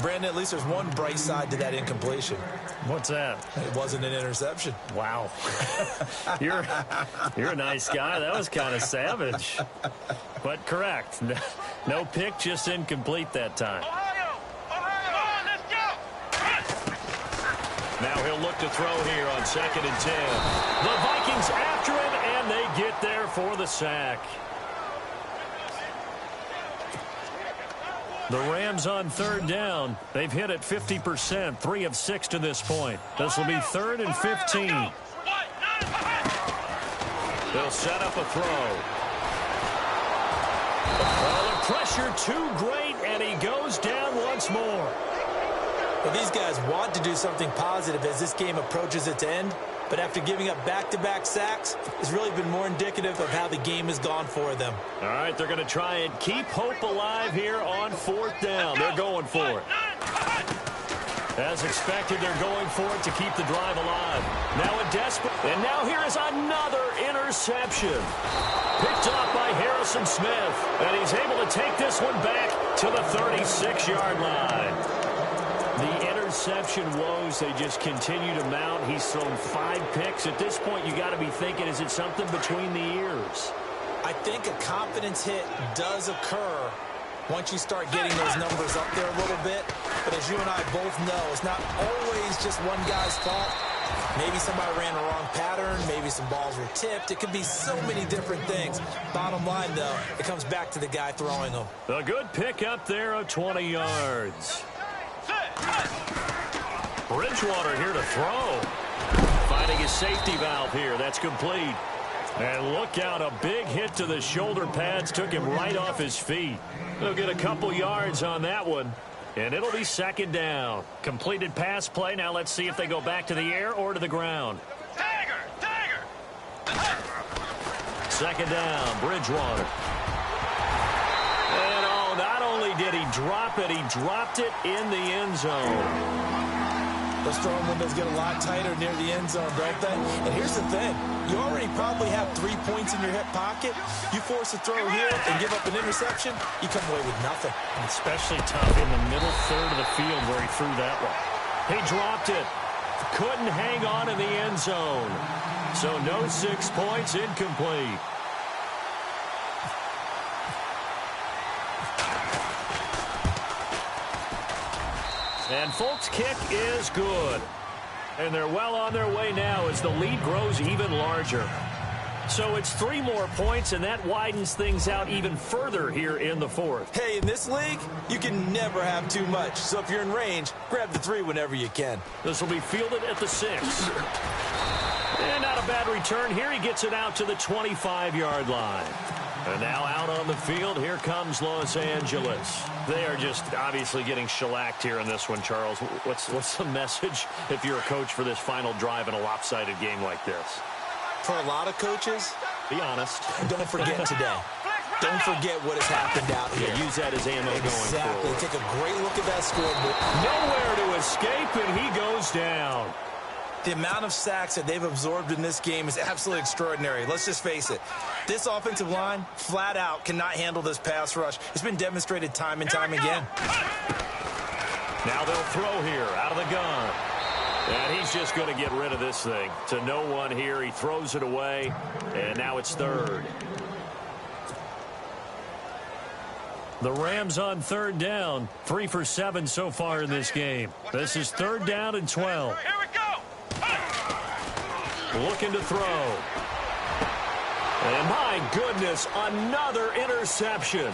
Brandon, at least there's one bright side to that incompletion. What's that? It wasn't an interception. Wow. You're a nice guy. That was kind of savage. But correct. No pick, just incomplete that time. Ohio, come on, let's go. Now he'll look to throw here on 2nd and 10. The Vikings after him, and they get there for the sack. The Rams on 3rd down. They've hit it 50%, 3 of 6 to this point. This will be 3rd and 15. They'll set up a throw. Well, the pressure too great, and he goes down once more. Well, these guys want to do something positive as this game approaches its end, but after giving up back-to-back sacks, it's really been more indicative of how the game has gone for them. All right, they're going to try and keep hope alive here on 4th down. They're going for it. As expected, they're going for it to keep the drive alive. Now a desperate, and now here is another interception. Picked off by Harrison Smith, and he's able to take this one back to the 36-yard line. The interception woes, they just continue to mount. He's thrown 5 picks. At this point, you got to be thinking, is it something between the ears? I think a confidence hit does occur once you start getting those numbers up there a little bit. But as you and I both know, it's not always just one guy's fault. Maybe somebody ran the wrong pattern. Maybe some balls were tipped. It could be so many different things. Bottom line, though, it comes back to the guy throwing them. A good pick up there of 20 yards. Bridgewater here to throw. Finding his safety valve here. That's complete. And look out, a big hit to the shoulder pads. Took him right off his feet. They'll get a couple yards on that one. And it'll be 2nd down. Completed pass play. Now let's see if they go back to the air or to the ground. Tiger. 2nd down, Bridgewater. And oh, not only did he drop it, he dropped it in the end zone. Those throwing windows get a lot tighter near the end zone, don't they? And here's the thing. You already probably have 3 points in your hip pocket. You force a throw here and give up an interception, you come away with nothing. Especially tough in the middle third of the field where he threw that one. He dropped it. Couldn't hang on in the end zone. So no 6 points, incomplete. And Folk's kick is good. And they're well on their way now as the lead grows even larger. So it's 3 more points, and that widens things out even further here in the 4th. Hey, in this league, you can never have too much. So if you're in range, grab the 3 whenever you can. This will be fielded at the 6. And not a bad return here. He gets it out to the 25-yard line. And now out on the field, here comes Los Angeles. They are just obviously getting shellacked here in this one, Charles. What's the message if you're a coach for this final drive in a lopsided game like this? For a lot of coaches, be honest. Don't forget today. Don't forget what has happened out here. Use that as ammo going Exactly. forward. Take a great look at that scoreboard. Nowhere to escape, and he goes down. The amount of sacks that they've absorbed in this game is absolutely extraordinary. Let's just face it. This offensive line, flat out, cannot handle this pass rush. It's been demonstrated time and time again. Now they'll throw here out of the gun. And he's just going to get rid of this thing. To no one here. He throws it away, and now it's third. The Rams on third down. 3 for 7 so far in this game. This is third down and 12. Here we go. Looking to throw. And my goodness, another interception.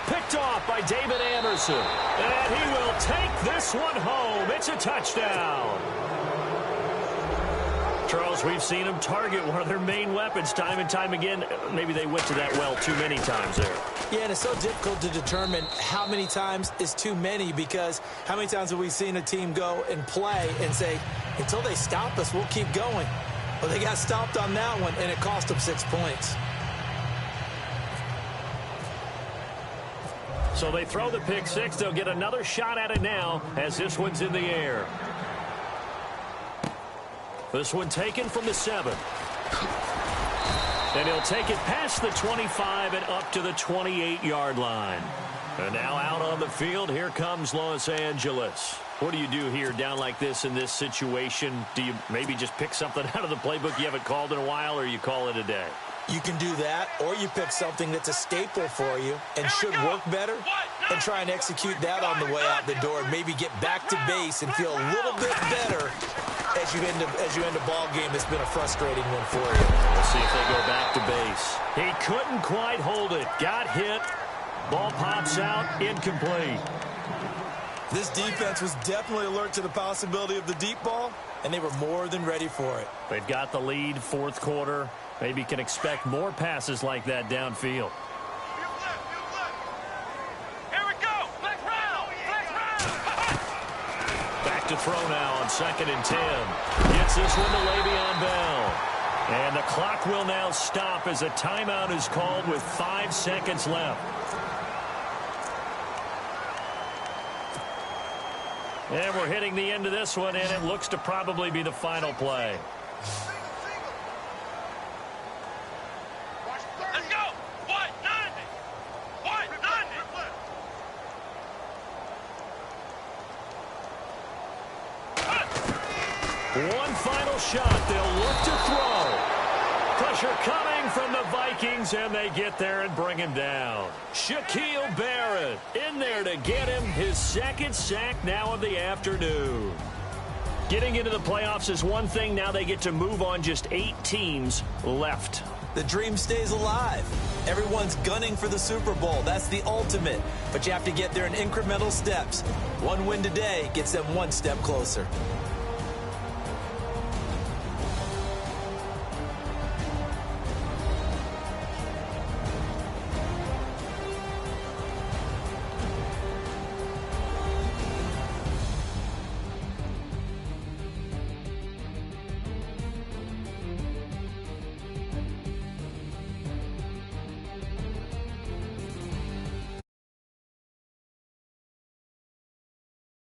Picked off by David Anderson. And he will take this one home. It's a touchdown. Charles, we've seen him target one of their main weapons time and time again. Maybe they went to that well too many times there. Yeah, and it's so difficult to determine how many times is too many, because how many times have we seen a team go and play and say, until they stop us, we'll keep going. Well, they got stopped on that one, and it cost them 6 points. So they throw the pick six. They'll get another shot at it now as this one's in the air. This one taken from the 7. And he'll take it past the 25 and up to the 28-yard line. And now out on the field, here comes Los Angeles. What do you do here down like this in this situation? Do you maybe just pick something out of the playbook you haven't called in a while, or you call it a day? You can do that, or you pick something that's a staple for you and should work better and try and execute that on the way out the door and maybe get back to base and feel a little bit better as you end a ball game that's been a frustrating one for you. We'll see if they go back to base. He couldn't quite hold it. Got hit. Ball pops out. Incomplete. This defense was definitely alert to the possibility of the deep ball, and they were more than ready for it. They've got the lead, fourth quarter. Maybe can expect more passes like that downfield. Here we go. Flex round. Flex round. Back to throw now on 2nd and 10. Gets this one to Le'Veon Bell. And the clock will now stop as a timeout is called with 5 seconds left. And we're hitting the end of this one, and it looks to probably be the final play. Let's go. 190. 190. One final shot. They'll look to throw. Pressure coming from the Vikings, and they get there and bring him down. Shaquille Barrett in there to get him his 2nd sack now of the afternoon. Getting into the playoffs is one thing. Now they get to move on. Just 8 teams left. The dream stays alive. Everyone's gunning for the Super Bowl. That's the ultimate. But you have to get there in incremental steps. One win today gets them 1 step closer.